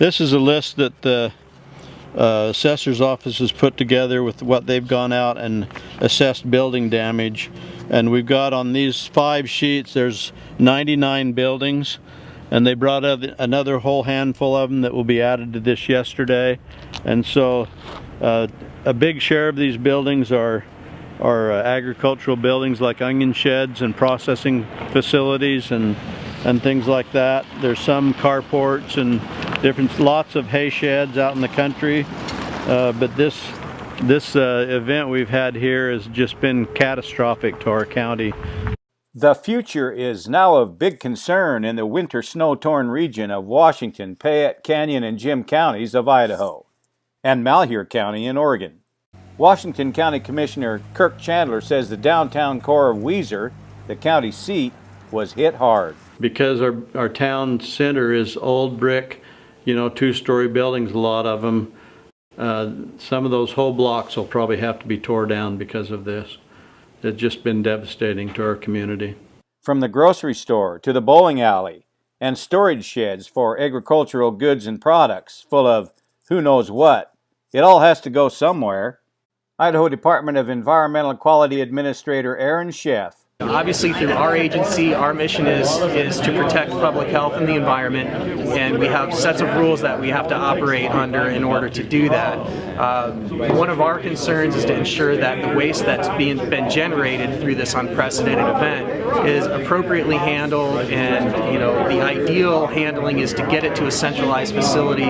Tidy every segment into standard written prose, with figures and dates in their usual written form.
This is a list that the assessor's office has put together with what they've gone out and assessed building damage. And we've got on these 5 sheets, there's 99 buildings. And they brought up another whole handful of them that will be added to this yesterday. And so a big share of these buildings are agricultural buildings like onion sheds and processing facilities and things like that. There's some carports and lots of hay sheds out in the country. But this event we've had here has just been catastrophic to our county. The future is now of big concern in the winter snow-torn region of Washington, Payette, Canyon, and Jim counties of Idaho, and Malheur County in Oregon. Washington County Commissioner Kirk Chandler says the downtown core of Weiser, the county seat, was hit hard. Because our town center is old brick, 2-story buildings, a lot of them. Some of those whole blocks will probably have to be tore down because of this. It's just been devastating to our community. From the grocery store to the bowling alley and storage sheds for agricultural goods and products full of who knows what, it all has to go somewhere. Idaho Department of Environmental Quality Administrator Aaron Scheff. Obviously, through our agency, our mission is to protect public health and the environment, and we have sets of rules that we have to operate under in order to do that. One of our concerns is to ensure that the waste that's been generated through this unprecedented event is appropriately handled, and the ideal handling is to get it to a centralized facility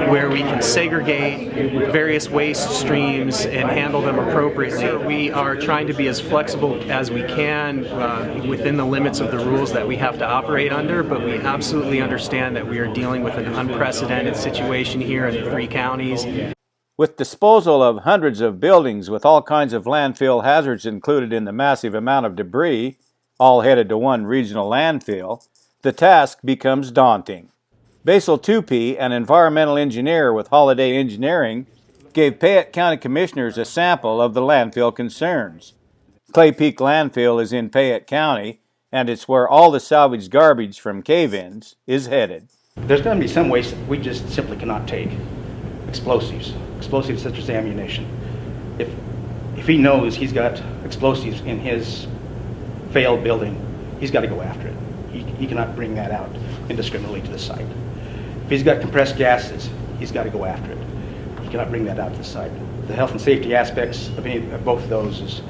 where we can segregate various waste streams and handle them appropriately. We are trying to be as flexible as we can within the limits of the rules that we have to operate under, but we absolutely understand that we are dealing with an unprecedented situation here in the 3 counties. With disposal of hundreds of buildings with all kinds of landfill hazards included in the massive amount of debris, all headed to one regional landfill, the task becomes daunting. Basil Tupyi, an environmental engineer with Holladay Engineering, gave Payette County Commissioners a sample of the landfill concerns. Clay Peak Landfill is in Payette County, and it's where all the salvaged garbage from cave-ins is headed. There's going to be some waste that we just simply cannot take. Explosives such as ammunition. If he knows he's got explosives in his failed building, he's got to go after it. He cannot bring that out indiscriminately to the site. If he's got compressed gases, he's got to go after it. He cannot bring that out to the site. The health and safety aspects of both of those is.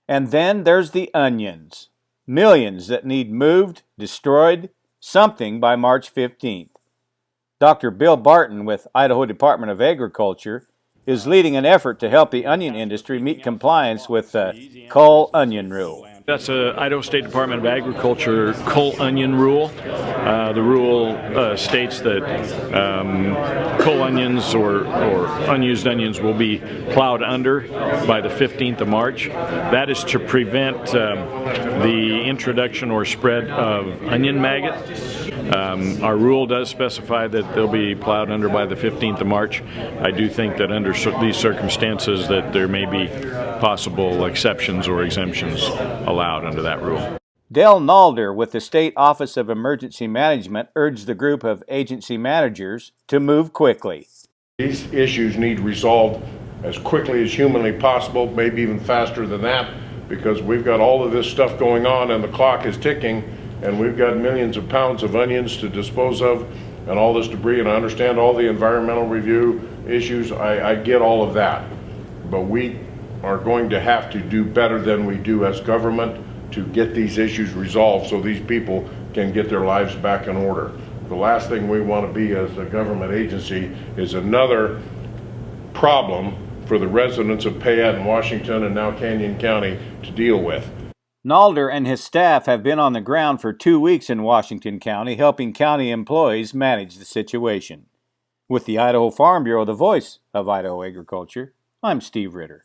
And then there's the onions. Millions that need moved, destroyed, something by March 15th. Dr. Bill Barton with Idaho Department of Agriculture is leading an effort to help the onion industry meet compliance with the cull onion rule. That's a Idaho State Department of Agriculture cull onion rule. The rule states that cull onions or unused onions will be plowed under by the 15th of March. That is to prevent the introduction or spread of onion maggot. Our rule does specify that they'll be plowed under by the 15th of March. I do think that under these circumstances that there may be possible exceptions or exemptions allowed under that rule. Dale Nalder with the State Office of Emergency Management urged the group of agency managers to move quickly. These issues need resolved as quickly as humanly possible, maybe even faster than that, because we've got all of this stuff going on and the clock is ticking, and we've got millions of pounds of onions to dispose of and all this debris, and I understand all the environmental review issues. I get all of that, but we are going to have to do better than we do as government to get these issues resolved so these people can get their lives back in order. The last thing we want to be as a government agency is another problem for the residents of Payette and Washington and now Canyon County to deal with. Nalder and his staff have been on the ground for 2 weeks in Washington County helping county employees manage the situation. With the Idaho Farm Bureau, the voice of Idaho Agriculture, I'm Steve Ritter.